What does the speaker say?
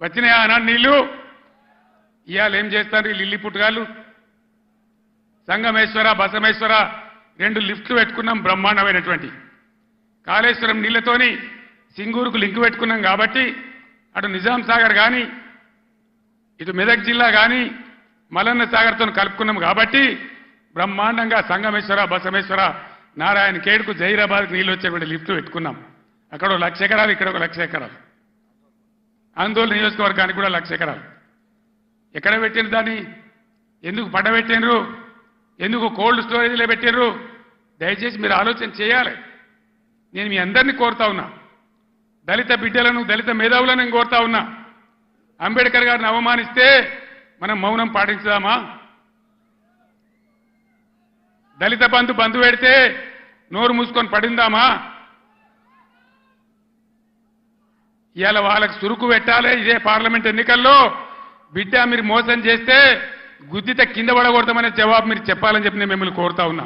వచ్చినాయా ఆనాడు నీళ్లు? ఇవాళ ఏం చేస్తారు ఈ లిల్లీ పుట్టుగాళ్ళు? సంగమేశ్వర బసమేశ్వర 2 లిఫ్ట్లు పెట్టుకున్నాం, బ్రహ్మాండమైనటువంటి కాళేశ్వరం నీళ్లతోని సింగూరుకు లింక్ పెట్టుకున్నాం కాబట్టి అటు నిజాం సాగర్ కానీ ఇటు మెదక్ జిల్లా కానీ మలన్న సాగర్తో కలుపుకున్నాం కాబట్టి బ్రహ్మాండంగా సంగమేశ్వర బసమేశ్వర నారాయణ ఖేడ్కు జహీరాబాద్కు నీళ్ళు వచ్చేటువంటి లిఫ్ట్ పెట్టుకున్నాం. అక్కడ 1,00,000 ఎకరాలు, ఇక్కడ 1,00,000 ఎకరాలు. ఆందోళన నియోజకవర్గానికి కూడా 1,00,000 ఎకరాలు. ఎక్కడ పెట్టిన దాన్ని? ఎందుకు పడబెట్టినరు? ఎందుకు కోల్డ్ స్టోరేజ్లో పెట్టినరు? దయచేసి మీరు ఆలోచన చేయాలి. నేను మీ అందరినీ కోరుతా ఉన్నా, దళిత బిడ్డలను దళిత మేధావులను నేను కోరుతా ఉన్నా, అంబేద్కర్ గారిని అవమానిస్తే మనం మౌనం పాటించుదామా? దళిత బంధు పెడితే నోరు మూసుకొని పడిందామా? ఇవాళ వాళ్ళకి సురుకు పెట్టాలి. ఇదే పార్లమెంట్ ఎన్నికల్లో బిడ్డ మీరు మోసం చేస్తే గుద్దిత కింద పడకూడదామనే జవాబు మీరు చెప్పాలని చెప్పి నేను మిమ్మల్ని కోరుతా ఉన్నా.